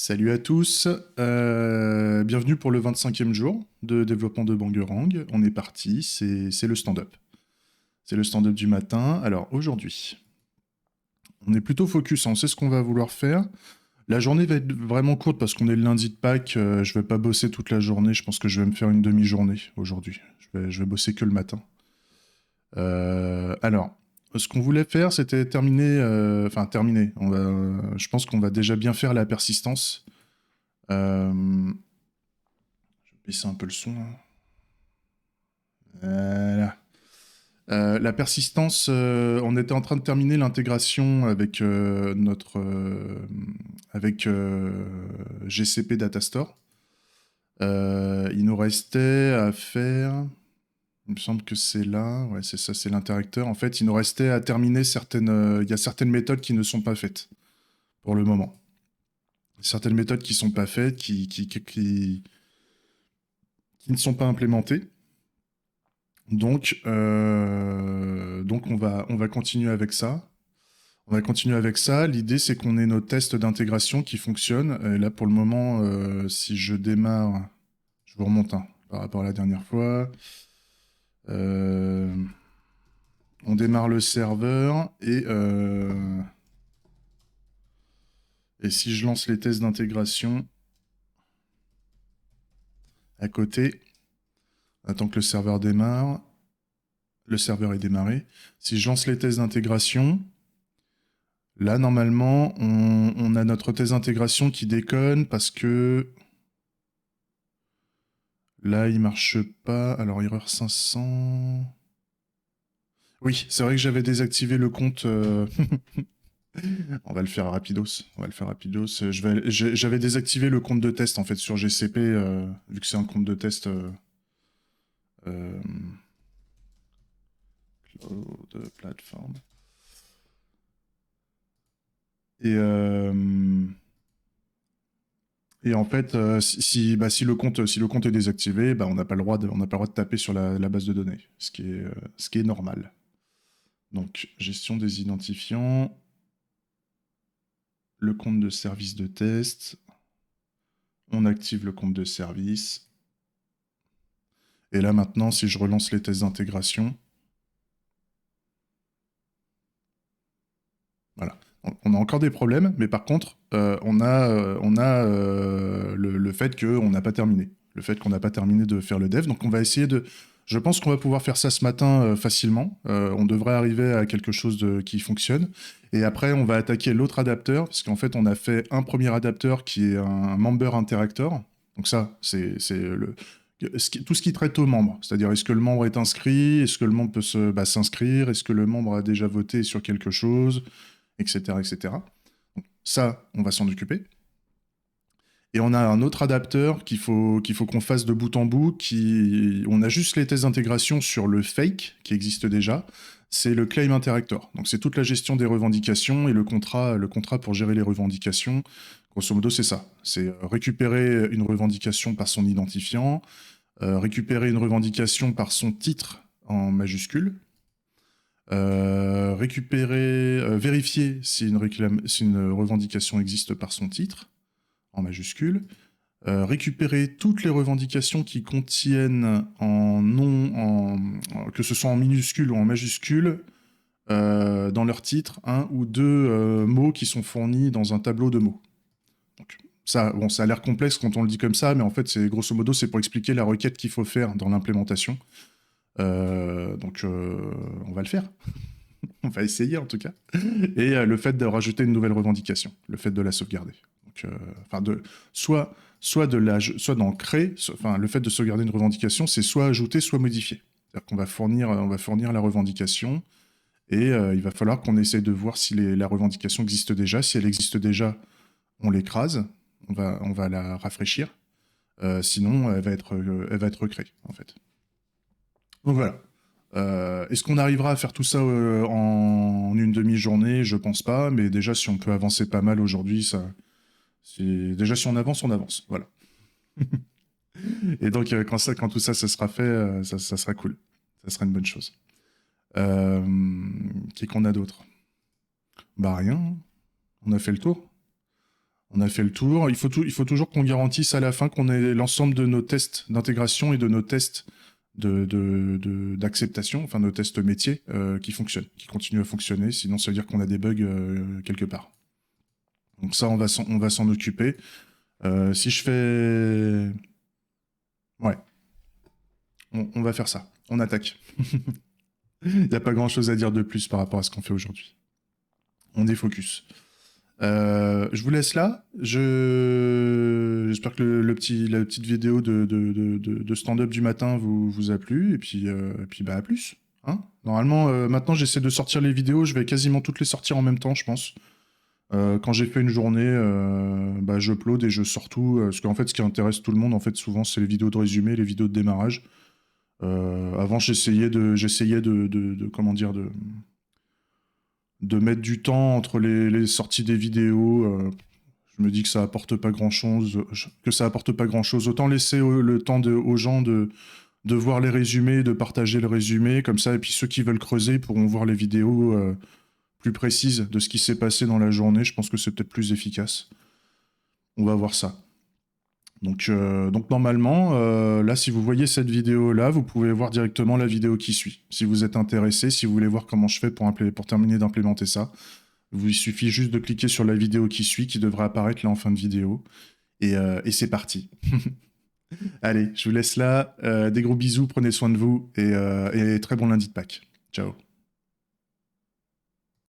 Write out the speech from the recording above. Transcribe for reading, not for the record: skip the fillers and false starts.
Salut à tous, bienvenue pour le 25e jour de développement de Bangerang. On est parti, c'est le stand-up. C'est le stand-up du matin. Alors aujourd'hui, on est plutôt focus, on sait ce qu'on va vouloir faire. La journée va être vraiment courte parce qu'on est le lundi de Pâques, je vais pas bosser toute la journée, je pense que je vais me faire une demi-journée aujourd'hui. Je vais bosser que le matin. Alors, ce qu'on voulait faire, c'était terminer, enfin terminer. Je pense qu'on va déjà bien faire la persistance. Euh, Baisser un peu le son, là. Voilà. La persistance, on était en train de terminer l'intégration avec avec GCP Datastore. Il nous restait à faire, il me semble que c'est là, ouais c'est ça, c'est l'interacteur. En fait, il nous restait à terminer certaines, il y a certaines méthodes qui ne sont pas faites pour le moment. Certaines méthodes qui sont pas faites, qui ne sont pas implémentées. Donc on va continuer avec ça. On va continuer avec ça. L'idée, c'est qu'on ait nos tests d'intégration qui fonctionnent. Et là, pour le moment, si je démarre, je vous remonte par rapport à la dernière fois. Euh, on démarre le serveur et si je lance les tests d'intégration à côté, attends que le serveur démarre, le serveur est démarré. Si je lance les tests d'intégration, là, normalement, on a notre test d'intégration qui déconne parce que là, il marche pas. Alors, erreur 500. Oui, c'est vrai que j'avais désactivé le compte. On va le faire rapidos. On va le faire rapidos. J'avais désactivé le compte de test en fait sur GCP, vu que c'est un compte de test euh, Cloud Platform. Et, euh, et en fait, si le compte est désactivé, bah, on n'a pas le droit de taper sur la base de données, ce qui est normal. Donc, gestion des identifiants, le compte de service de test, on active le compte de service. Et là, maintenant, si je relance les tests d'intégration, voilà. On a encore des problèmes, mais par contre, on a le fait qu'on n'a pas terminé. Le fait qu'on n'a pas terminé de faire le dev. Donc, on va essayer de. Je pense qu'on va pouvoir faire ça ce matin facilement. On devrait arriver à quelque chose qui fonctionne. Et après, on va attaquer l'autre adapteur, parce qu'en fait, on a fait un premier adapteur qui est un member interactor. Donc ça, c'est tout ce qui traite aux membres. C'est-à-dire, est-ce que le membre est inscrit? Est-ce que le membre peut s'inscrire? Est-ce que le membre a déjà voté sur quelque chose? Etc. etc. Donc, ça, on va s'en occuper. Et on a un autre adapteur qu'il faut qu'on fasse de bout en bout. On a juste les tests d'intégration sur le fake qui existe déjà. C'est le claim interactor. Donc c'est toute la gestion des revendications et le contrat pour gérer les revendications. Grosso modo, c'est ça. C'est récupérer une revendication par son identifiant, récupérer une revendication par son titre en majuscule, vérifier si si une revendication existe par son titre en majuscule, récupérer toutes les revendications qui contiennent en nom, que ce soit en minuscule ou en majuscule, dans leur titre, un ou deux mots qui sont fournis dans un tableau de mots. Donc, ça a l'air complexe quand on le dit comme ça, mais en fait, grosso modo, c'est pour expliquer la requête qu'il faut faire dans l'implémentation. On va le faire. On va essayer en tout cas. Et le fait de rajouter une nouvelle revendication, le fait de la sauvegarder. Donc, soit d'en créer, enfin, le fait de sauvegarder une revendication, c'est soit ajouter, soit modifier. C'est-à-dire qu'on va fournir la revendication et il va falloir qu'on essaye de voir si la revendication existe déjà. Si elle existe déjà, on l'écrase, on va la rafraîchir. Sinon, elle va être recréée, en fait. Donc voilà. Est-ce qu'on arrivera à faire tout ça en une demi-journée? Je pense pas, mais déjà si on peut avancer pas mal aujourd'hui, déjà si on avance, on avance. Voilà. Et donc quand tout ça, ça sera fait, ça sera cool. Ça sera une bonne chose. Euh, Qu'est-ce qu'on a d'autre? Bah rien. On a fait le tour. On a fait le tour. Il faut toujours qu'on garantisse à la fin qu'on ait l'ensemble de nos tests d'intégration et de nos tests d'acceptation, enfin nos tests métiers, qui fonctionnent, qui continuent à fonctionner. Sinon, ça veut dire qu'on a des bugs quelque part. Donc ça, on va s'en occuper. Si je fais... Ouais, on va faire ça. On attaque. Il n'y a pas grand-chose à dire de plus par rapport à ce qu'on fait aujourd'hui. On défocus. Je vous laisse là. J'espère que la petite vidéo de stand-up du matin vous a plu. Et puis bah, à plus. Hein, normalement, maintenant, j'essaie de sortir les vidéos. Je vais quasiment toutes les sortir en même temps, je pense. Quand j'ai fait une journée, bah, j'upload et je sors tout. Parce qu'en fait, ce qui intéresse tout le monde, en fait, souvent, c'est les vidéos de résumé, les vidéos de démarrage. Avant, j'essayais comment dire, de mettre du temps entre les sorties des vidéos. Je me dis que ça apporte pas grand-chose, Autant laisser le temps aux gens de voir les résumés, de partager le résumé, comme ça, et puis ceux qui veulent creuser pourront voir les vidéos plus précises de ce qui s'est passé dans la journée. Je pense que c'est peut-être plus efficace. On va voir ça. Donc normalement, là, si vous voyez cette vidéo-là, vous pouvez voir directement la vidéo qui suit. Si vous êtes intéressé, si vous voulez voir comment je fais pour terminer d'implémenter ça, il suffit juste de cliquer sur la vidéo qui suit, qui devrait apparaître là en fin de vidéo. Et c'est parti. Allez, je vous laisse là. Des gros bisous, prenez soin de vous et très bon lundi de Pâques. Ciao.